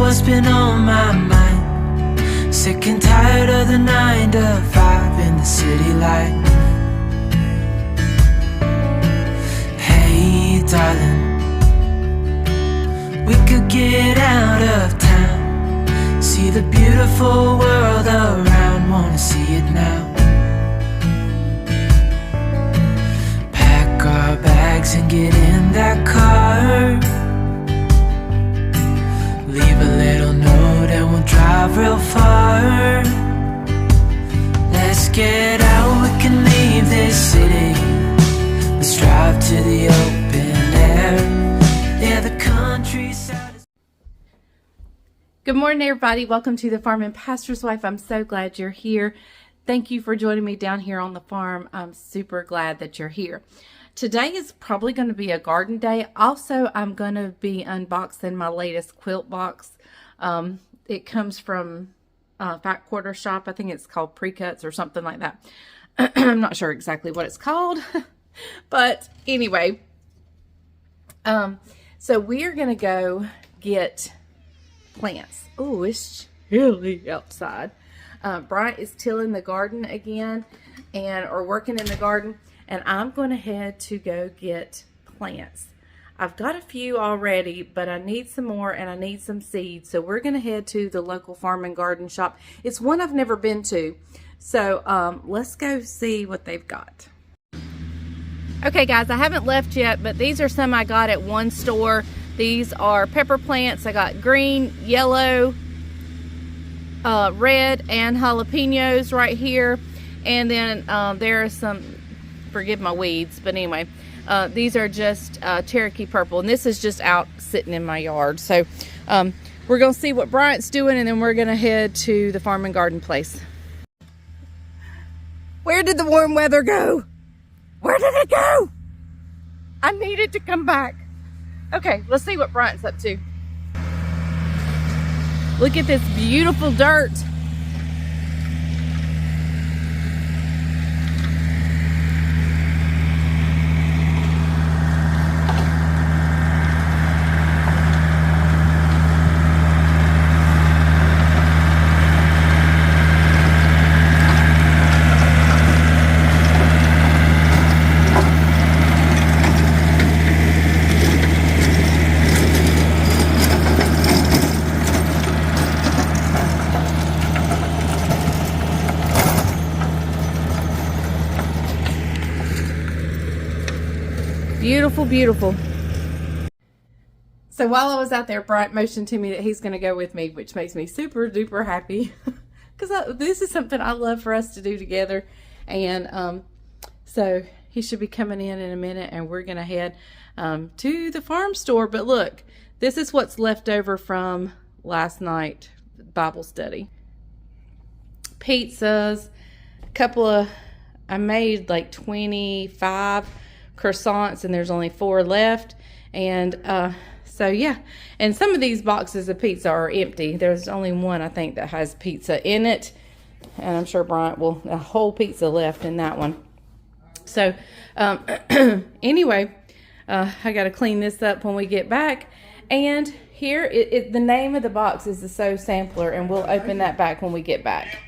what's been on my mind. Sick and tired of the 9 to 5 in the city life. Hey darling, we could get out of town, see the beautiful world around, wanna see it now. Pack our bags and get in that car, leave a little note and we'll drive real far. Let's get out, we can leave this city. Let's drive to the open air. Yeah, the countryside is... Good morning, everybody. Welcome to the Farm and Pastor's Wife. I'm so glad you're here. Thank you for joining me down here on the farm. I'm super glad that you're here. Today is probably going to be a garden day. Also, I'm going to be unboxing my latest quilt box. It comes from Fat Quarter Shop. I think it's called Pre-Cuts or something like that. I'm not sure exactly what it's called. But anyway, so we're going to go get plants. Oh, it's chilly outside. Bryant is tilling the garden again or working in the garden. And I'm going to head to go get plants. I've got a few already, but I need some more and I need some seeds. So we're going to head to the local farm and garden shop. It's one I've never been to. So let's go see what they've got. Okay guys, I haven't left yet, but these are some I got at one store. These are pepper plants. I got green, yellow, red, and jalapenos right here. And then there are some... forgive my weeds, but anyway, these are just Cherokee purple, and this is just out sitting in my yard. So we're gonna see what Bryant's doing, and then we're gonna head to the farm and garden place. Where did the warm weather go? Where did it go? I need it to come back. Okay, let's see what Bryant's up to. Look at this beautiful dirt. Beautiful, beautiful. So while I was out there, Bryant motioned to me that he's going to go with me, which makes me super duper happy because this is something I love for us to do together. And so he should be coming in a minute, and we're going to head to the farm store. But look, this is what's left over from last night Bible study. Pizzas, a couple of, I made like 25 croissants, and there's only 4 left. And so yeah, and some of these boxes of pizza are empty. There's only one, I think, that has pizza in it, and I'm sure Bryant will a whole pizza left in that one. So anyway, I got to clean this up when we get back. And here the name of the box is the Sow Sampler, and we'll open that back when we get back.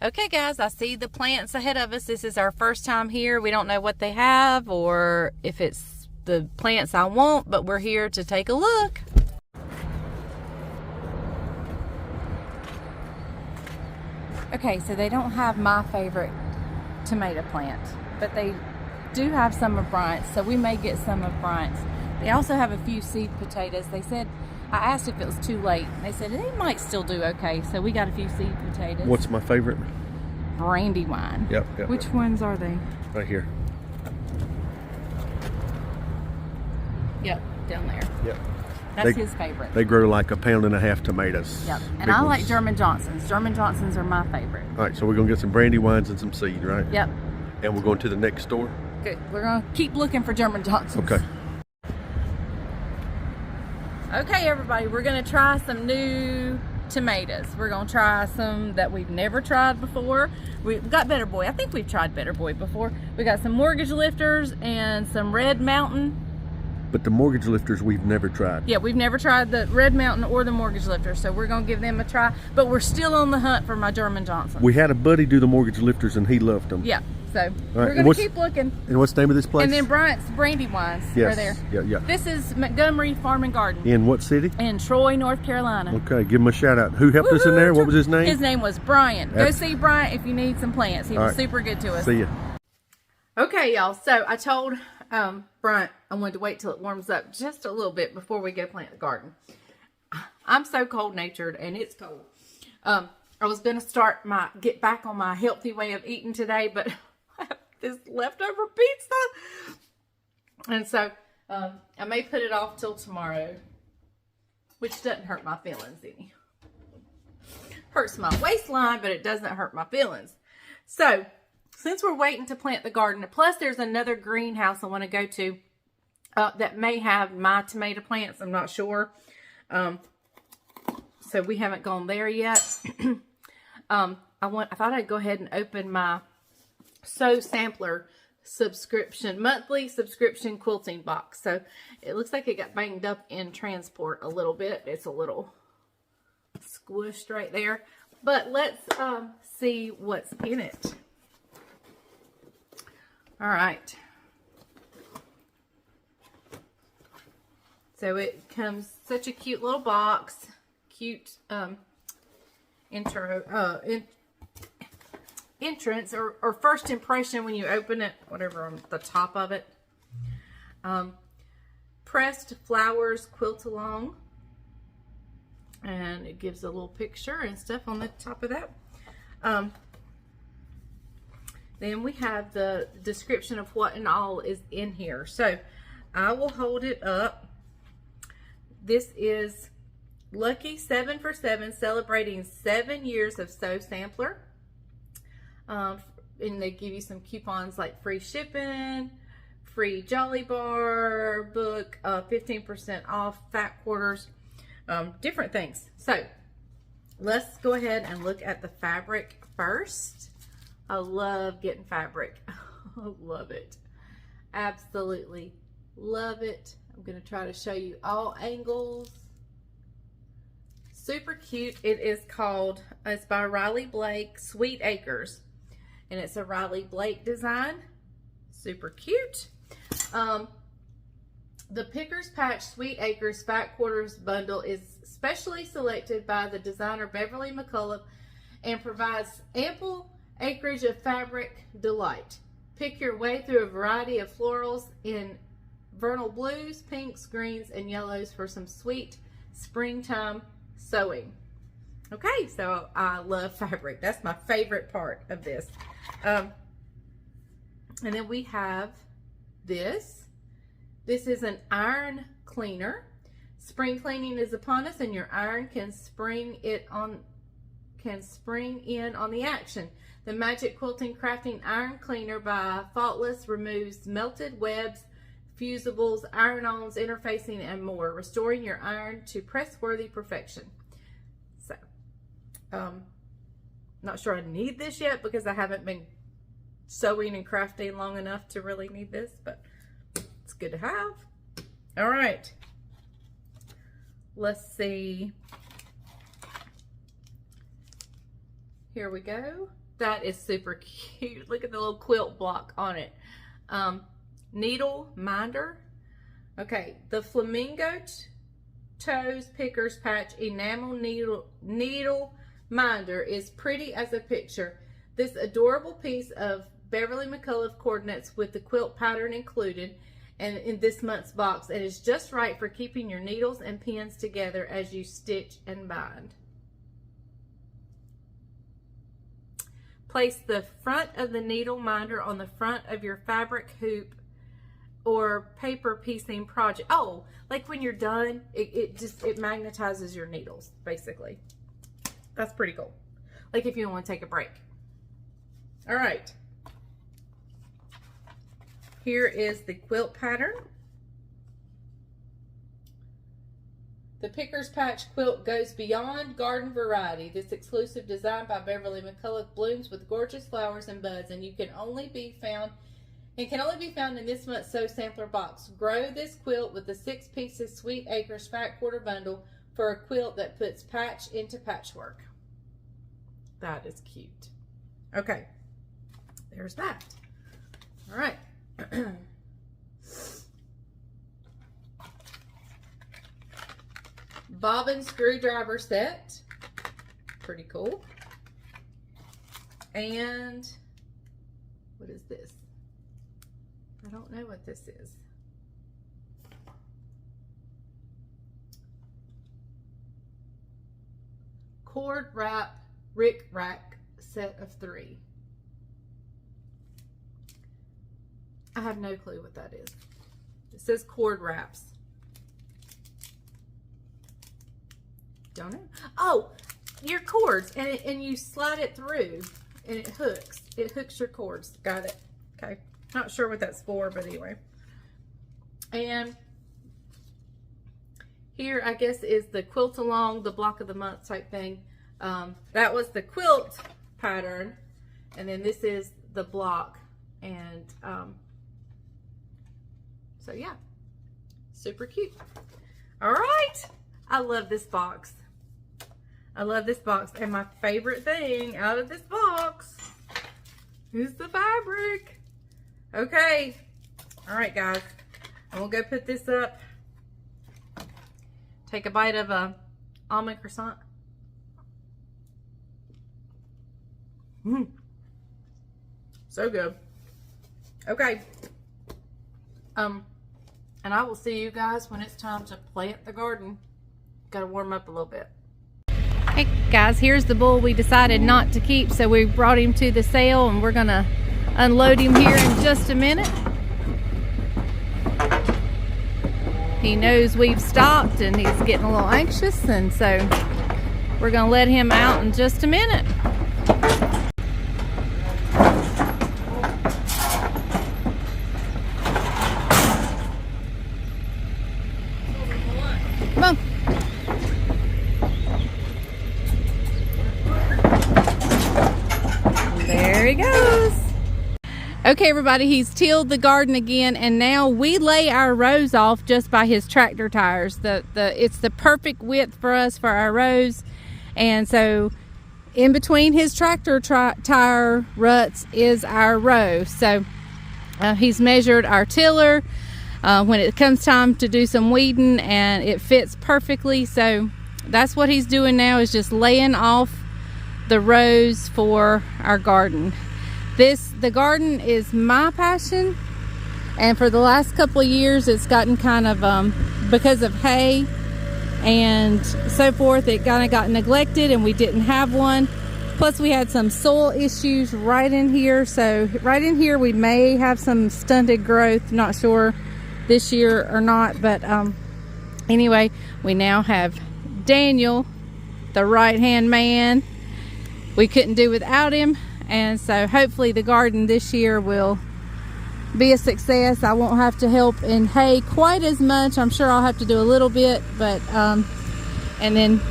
Okay guys, I see the plants ahead of us. This is our first time here. We don't know what they have or if it's the plants I want, but we're here to take a look. Okay, so they don't have my favorite tomato plant, but they do have some of Bryant's, so we may get some of Bryant's. They also have a few seed potatoes. They said, I asked if it was too late. They said they might still do okay, so we got a few seed potatoes. What's my favorite? Brandywine. Yep. Which ones are they? Right here. Yep, down there. Yep. That's his favorite. They grow like 1.5 pounds tomatoes. Yep, and I like German Johnsons. German Johnsons are my favorite. All right, so we're gonna get some Brandywines and some seed, right? Yep. And we're going to the next store? Good, we're gonna keep looking for German Johnsons. Okay. Okay, everybody, we're gonna try some new tomatoes. We're gonna try some that we've never tried before. We've got Better Boy. I think we've tried Better Boy before. We got some Mortgage Lifters and some Red Mountain. But the mortgage lifters we've never tried. Yeah, we've never tried the Red Mountain or the mortgage lifter, so we're gonna give them a try. But we're still on the hunt for my German Johnson. We had a buddy do the mortgage lifters and he loved them. Yeah, so right, we're gonna keep looking. And what's the name of this place? And then Bryant's Brandy Wines are there. Yeah. This is Montgomery Farm and Garden. In what city? In Troy, North Carolina. Okay, give him a shout out. Who helped us in there? What was his name? His name was Bryant. Go see Bryant if you need some plants. He was super good to us. See ya. Okay, y'all. So I told Bryant I wanted to wait till it warms up just a little bit before we go plant the garden. I'm so cold-natured, and it's cold. I was going to get back on my healthy way of eating today, but I have this leftover pizza. And so I may put it off till tomorrow, which doesn't hurt my feelings any. Hurts my waistline, but it doesn't hurt my feelings. So since we're waiting to plant the garden, plus there's another greenhouse I want to go to that may have my tomato plants. I'm not sure. So we haven't gone there yet. I thought I'd go ahead and open my Sew Sampler monthly subscription quilting box. So it looks like it got banged up in transport a little bit. It's a little squished right there. But let's see what's in it. All right. So it comes such a cute little box. Cute entrance or first impression when you open it, whatever on the top of it. Pressed flowers quilt along. And it gives a little picture and stuff on the top of that. Then we have the description of what and all is in here. So I will hold it up. This is Lucky 7 for 7, celebrating 7 years of Sew Sampler. And they give you some coupons like free shipping, free Jolly Bar book, 15% off, fat quarters, different things. So let's go ahead and look at the fabric first. I love getting fabric. I love it. Absolutely love it. I'm going to try to show you all angles. Super cute. It is called, it's by Riley Blake, Sweet Acres. And it's a Riley Blake design. Super cute. The Pickers Patch Sweet Acres Fat Quarters bundle is specially selected by the designer Beverly McCullough and provides ample acreage of fabric delight. Pick your way through a variety of florals in vernal blues, pinks, greens, and yellows for some sweet springtime sewing. Okay, so I love fabric. That's my favorite part of this. And then we have this. This is an iron cleaner. Spring cleaning is upon us, and your iron can spring in on the action. The Magic Quilting Crafting Iron Cleaner by Faultless removes melted webs, fusibles, iron-ons, interfacing, and more, restoring your iron to press-worthy perfection. So, not sure I need this yet because I haven't been sewing and crafting long enough to really need this, but it's good to have. All right. Let's see. Here we go. That is super cute. Look at the little quilt block on it. Needle minder. Okay, the Flamingo Toes Pickers Patch Enamel Needle Minder is pretty as a picture. This adorable piece of Beverly McCullough coordinates with the quilt pattern included and in this month's box, and is just right for keeping your needles and pins together as you stitch and bind. Place the front of the needle minder on the front of your fabric hoop or paper piecing project. Oh, like when you're done, it magnetizes your needles, basically. That's pretty cool. Like if you want to take a break. All right. Here is the quilt pattern. The Pickers Patch quilt goes beyond garden variety. This exclusive design by Beverly McCullough blooms with gorgeous flowers and buds, and you can only be found and can only be found in this month's Sew Sampler box. Grow this quilt with the 6 pieces Sweet Acres Fat Quarter Bundle for a quilt that puts patch into patchwork. That is cute. Okay, there's that. All right. Bobbin screwdriver set. Pretty cool. And what is this? I don't know what this is. Cord wrap Rick Rack set of 3. I have no clue what that is. It says cord wraps. Don't know. Oh, your cords, and you slide it through, and it hooks. It hooks your cords. Got it. Okay. Not sure what that's for, but anyway. And here, I guess, is the quilt along the block of the month type thing. That was the quilt pattern, and then this is the block, and so yeah, super cute. All right, I love this box. I love this box, and my favorite thing out of this box is the fabric. Okay, all right, guys, I'm gonna go put this up. Take a bite of a almond croissant. So good. Okay. And I will see you guys when it's time to plant the garden. Gotta warm up a little bit. Hey guys, here's the bull we decided not to keep, so we brought him to the sale, and we're gonna unload him here in just a minute. He knows we've stopped and he's getting a little anxious, and so we're gonna let him out in just a minute. Come on. There he goes. Okay, everybody, he's tilled the garden again, and now we lay our rows off just by his tractor tires. It's the perfect width for us for our rows, and so in between his tractor tire ruts is our row. So he's measured our tiller when it comes time to do some weeding, and it fits perfectly. So that's what he's doing now, is just laying off the rows for our garden. The garden is my passion, and for the last couple of years it's gotten kind of because of hay and so forth, it kind of got neglected and we didn't have one. Plus we had some soil issues right in here, so right in here we may have some stunted growth. Not sure this year or not, but anyway, we now have Daniel, the right hand man. We couldn't do without him. And so hopefully the garden this year will be a success. I won't have to help in hay quite as much. I'm sure I'll have to do a little bit, but and then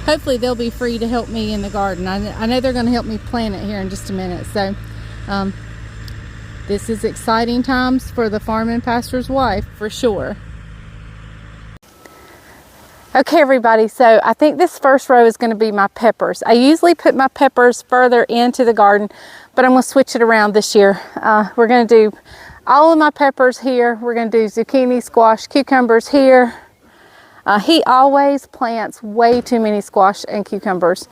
hopefully they'll be free to help me in the garden. I know they're going to help me plant it here in just a minute. So this is exciting times for the farming pastor's wife, for sure. Okay, everybody, so I think this first row is going to be my peppers. I usually put my peppers further into the garden, but I'm going to switch it around this year. We're going to do all of my peppers here. We're going to do zucchini, squash, cucumbers here. He always plants way too many squash and cucumbers.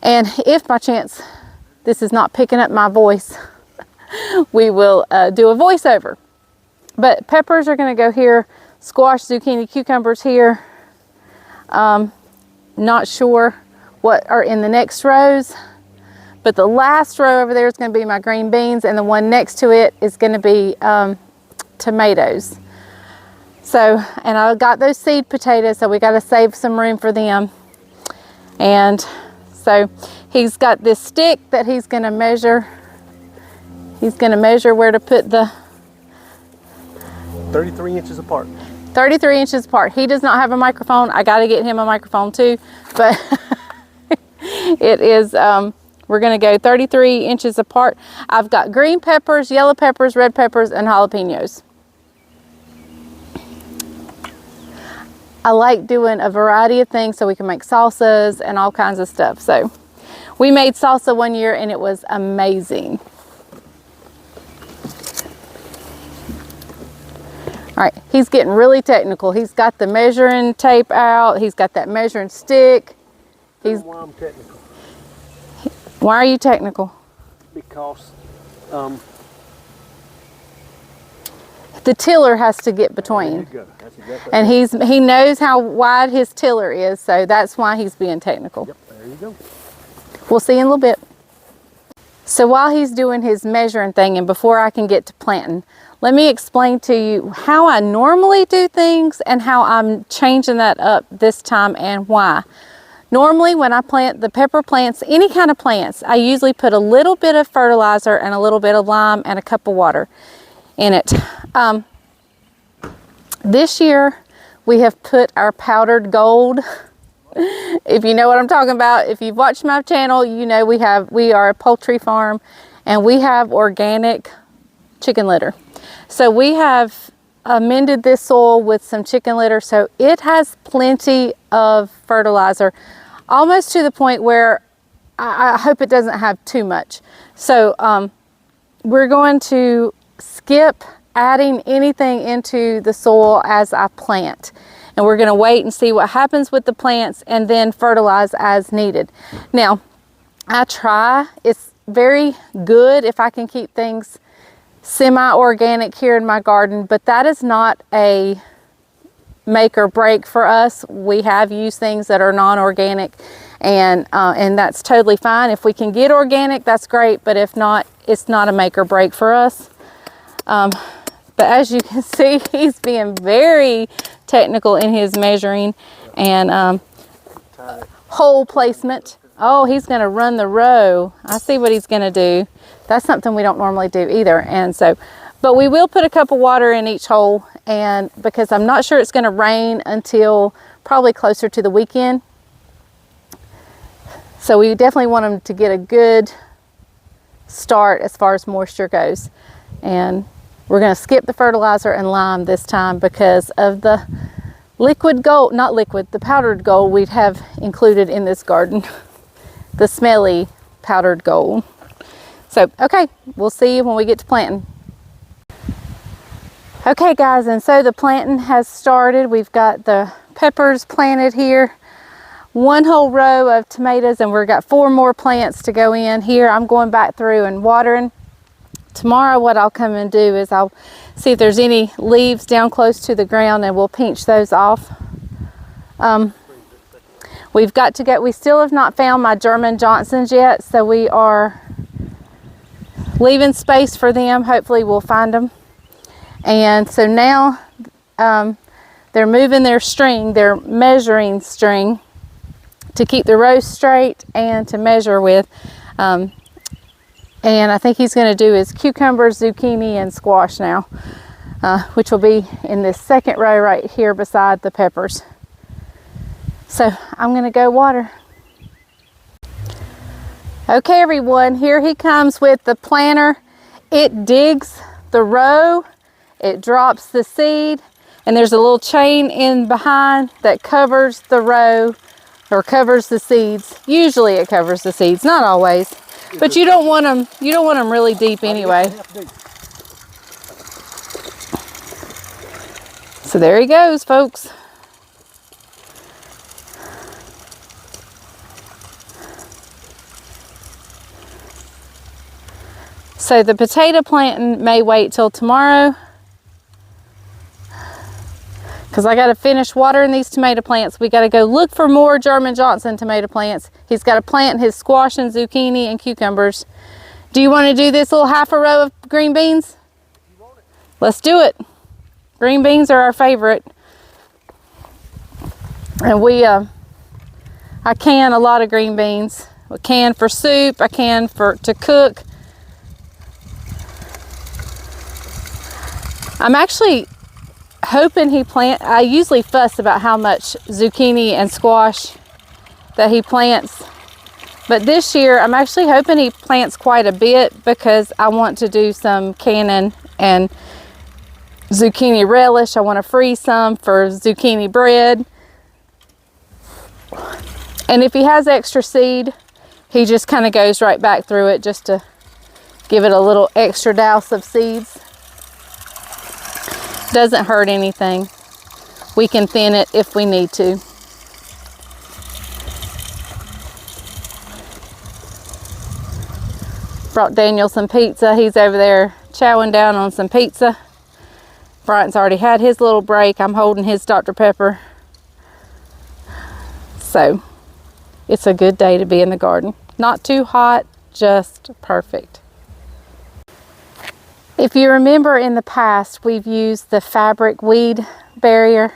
And if by chance this is not picking up my voice, we will do a voiceover. But peppers are going to go here, squash, zucchini, cucumbers here. Not sure what are in the next rows, but the last row over there is going to be my green beans, and the one next to it is going to be tomatoes. So, and I got those seed potatoes, so we got to save some room for them. And so he's got this stick that he's going to measure. He's going to measure where to put the 33 inches apart. 33 inches apart. He does not have a microphone. I got to get him a microphone too, but it is We're going to go 33 inches apart. I've got green peppers, yellow peppers, red peppers, and jalapenos. I like doing a variety of things so we can make salsas and all kinds of stuff. So we made salsa one year and it was amazing. All right, he's getting really technical. He's got the measuring tape out. He's got that measuring stick. Why I'm technical? Why are you technical? Because the tiller has to get between. there you go. That's exactly And he knows how wide his tiller is, so that's why he's being technical. Yep, there you go. We'll see in a little bit. So while he's doing his measuring thing and before I can get to planting, let me explain to you how I normally do things and how I'm changing that up this time and why. Normally when I plant the pepper plants, any kind of plants, I usually put a little bit of fertilizer and a little bit of lime and a cup of water in it. This year we have put our powdered gold. If you know what I'm talking about, if you've watched my channel, you know we are a poultry farm and we have organic chicken litter. So we have amended this soil with some chicken litter, so it has plenty of fertilizer, almost to the point where I hope it doesn't have too much. So we're going to skip adding anything into the soil as I plant. And we're going to wait and see what happens with the plants and then fertilize as needed. Now, I try. It's very good if I can keep things semi-organic here in my garden, but that is not a make or break for us. We have used things that are non-organic, and that's totally fine. If we can get organic, that's great, but if not, it's not a make or break for us. But as you can see, he's being very technical in his measuring and hole placement. Oh, he's going to run the row. I see what he's going to do. That's something we don't normally do either. And so, but we will put a cup of water in each hole, and because I'm not sure it's going to rain until probably closer to the weekend. So we definitely want them to get a good start as far as moisture goes. And we're going to skip the fertilizer and lime this time because of the liquid gold, not liquid, the powdered gold we'd have included in this garden. The smelly powdered gold. So, okay, we'll see you when we get to planting. Okay guys, and so the planting has started. We've got the peppers planted here. One whole row of tomatoes, and we've got 4 more plants to go in here. I'm going back through and watering. Tomorrow what I'll come and do is I'll see if there's any leaves down close to the ground and we'll pinch those off. We've got to go, we still have not found my German Johnsons yet, so we are leaving space for them. Hopefully we'll find them. And so now they're moving their string, their measuring string, to keep the rows straight and to measure with. And I think he's going to do his cucumbers, zucchini, and squash now, which will be in this second row right here beside the peppers. So I'm going to go water. Okay everyone, here he comes with the planter. It digs the row, it drops the seed, and there's a little chain in behind that covers the row or covers the seeds. Usually it covers the seeds, not always. But you don't want them really deep anyway. So there he goes, folks. So the potato planting may wait till tomorrow, because I got to finish watering these tomato plants. We got to go look for more German Johnson tomato plants. He's got to plant his squash and zucchini and cucumbers. Do you want to do this little half a row of green beans? Let's do it. Green beans are our favorite. And I can a lot of green beans. I can for soup, I can to cook. I'm actually hoping I usually fuss about how much zucchini and squash that he plants. But this year, I'm actually hoping he plants quite a bit because I want to do some cannon and zucchini relish. I want to freeze some for zucchini bread. And if he has extra seed, he just kind of goes right back through it just to give it a little extra douse of seeds. Doesn't hurt anything. We can thin it if we need to. Brought Daniel some pizza. He's over there chowing down on some pizza. Brian's already had his little break. I'm holding his Dr. Pepper. So it's a good day to be in the garden. Not too hot, just perfect. If you remember in the past, we've used the fabric weed barrier.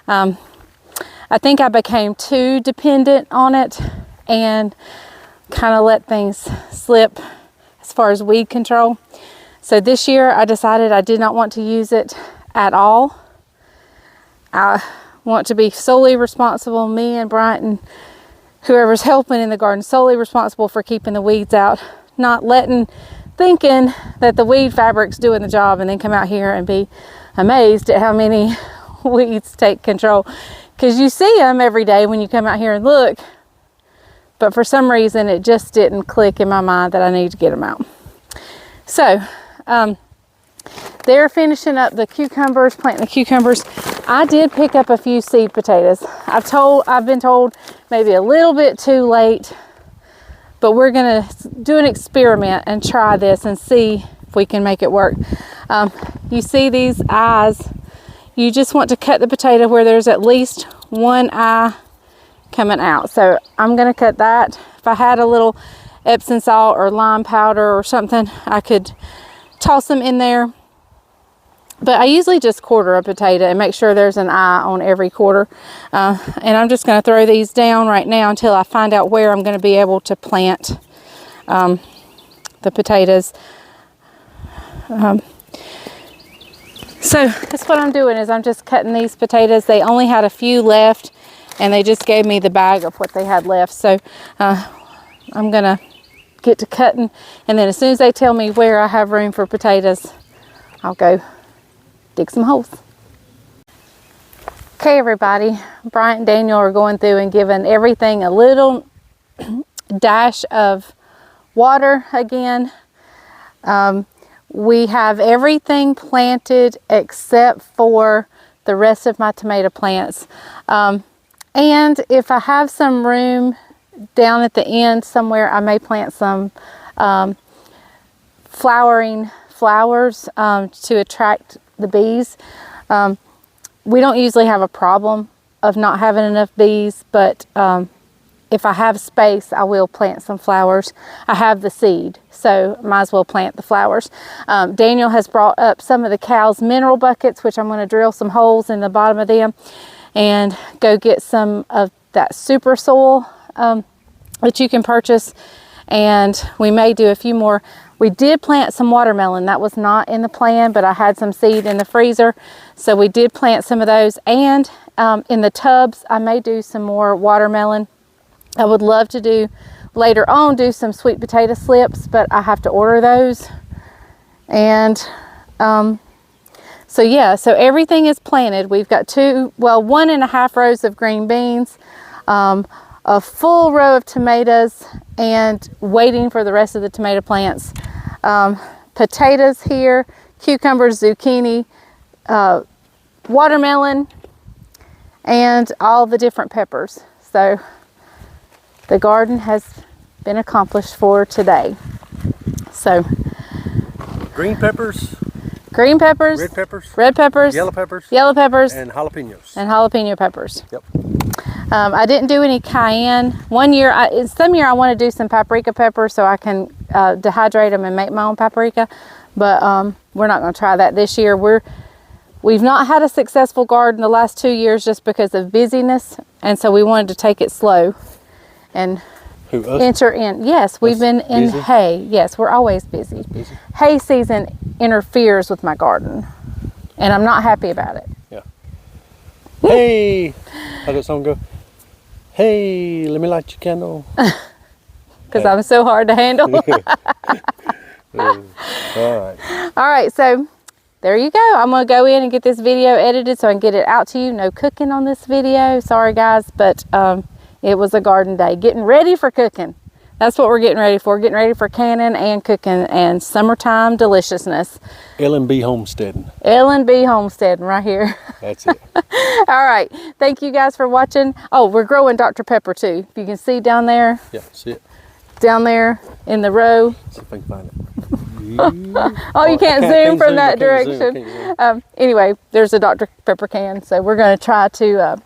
I think I became too dependent on it and kind of let things slip as far as weed control. So this year I decided I did not want to use it at all. I want to be solely responsible, me and Bryant and whoever's helping in the garden, solely responsible for keeping the weeds out, not thinking that the weed fabric's doing the job and then come out here and be amazed at how many weeds take control. Because you see them every day when you come out here and look, but for some reason it just didn't click in my mind that I need to get them out. So they're finishing up the cucumbers, planting the cucumbers. I did pick up a few seed potatoes. I've been told maybe a little bit too late, but we're gonna do an experiment and try this and see if we can make it work. You see these eyes? You just want to cut the potato where there's at least one eye coming out. So I'm gonna cut that. If I had a little Epsom salt or lime powder or something, I could toss them in there. But I usually just quarter a potato and make sure there's an eye on every quarter. And I'm just gonna throw these down right now until I find out where I'm gonna be able to plant the potatoes. So that's what I'm doing, is I'm just cutting these potatoes. They only had a few left and they just gave me the bag of what they had left. So I'm gonna get to cutting, and then as soon as they tell me where I have room for potatoes, I'll go dig some holes. Okay everybody, Bryant and Daniel are going through and giving everything a little dash of water again. We have everything planted except for the rest of my tomato plants. And if I have some room down at the end somewhere, I may plant some flowering flowers to attract the bees. We don't usually have a problem of not having enough bees, but if I have space, I will plant some flowers. I have the seed, so might as well plant the flowers. Daniel has brought up some of the cows' mineral buckets, which I'm going to drill some holes in the bottom of them and go get some of that super soil that you can purchase. And we may do a few more. We did plant some watermelon. That was not in the plan, but I had some seed in the freezer, so we did plant some of those. And in the tubs, I may do some more watermelon. I would love to do later on some sweet potato slips, but I have to order those. And so yeah, so everything is planted. We've got 1.5 rows of green beans, a full row of tomatoes, and waiting for the rest of the tomato plants. Potatoes here, cucumbers, zucchini, watermelon, and all the different peppers. So the garden has been accomplished for today. So Green peppers, green peppers, red peppers, yellow peppers, and jalapenos. And jalapeno peppers. Yep. I didn't do any cayenne. Some year I want to do some paprika peppers so I can dehydrate them and make my own paprika, but we're not going to try that this year. We've not had a successful garden the last 2 years just because of busyness, and so we wanted to take it slow and enter in. Yes, we've been in busy? Hay. Yes, we're always busy. Hay season interferes with my garden, and I'm not happy about it. Yeah. Hey, how does someone go? Hey, let me light your candle. because I'm so hard to handle. All right. All right, so there you go. I'm gonna go in and get this video edited so I can get it out to you. No cooking on this video, sorry guys, but it was a garden day. Getting ready for cooking. That's what we're getting ready for. Getting ready for canning and cooking and summertime deliciousness. L&B homesteading. L&B homesteading right here. That's it. All right, thank you guys for watching. Oh, we're growing Dr. Pepper too. If you can see down there. Yeah, see it. Down there in the row. See if I can find it. Oh, you can't zoom from that I can't direction. Anyway, there's a Dr. Pepper can, so we're going to try to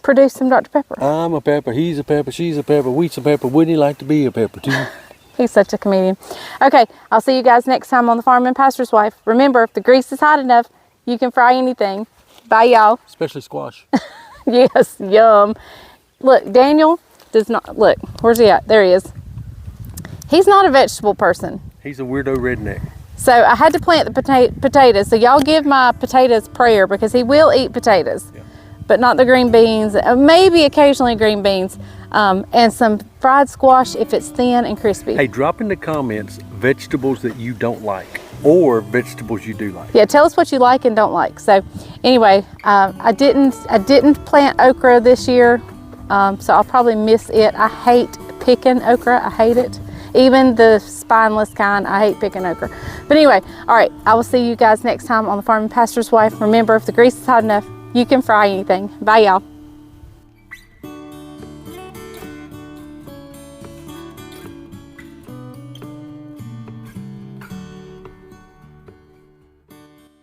produce some Dr. Pepper. I'm a pepper, he's a pepper, she's a pepper, we's a pepper. Wouldn't you like to be a pepper too? He's such a comedian. Okay, I'll see you guys next time on The Farm and Pastor's Wife. Remember, if the grease is hot enough, you can fry anything. Bye, y'all. Especially squash. Yes, yum. Look, Daniel does not, look, where's he at? There he is. He's not a vegetable person. He's a weirdo redneck. So I had to plant the potatoes. So y'all give my potatoes prayer because he will eat potatoes, Yeah. but not the green beans, maybe occasionally green beans, and some fried squash if it's thin and crispy. Hey, drop in the comments vegetables that you don't like or vegetables you do like. Yeah, tell us what you like and don't like. So anyway, I didn't plant okra this year, so I'll probably miss it. I hate picking okra. I hate it. Even the spineless kind, I hate picking okra. But anyway, all right, I will see you guys next time on The Farm and Pastor's Wife. Remember, if the grease is hot enough, you can fry anything. Bye, y'all.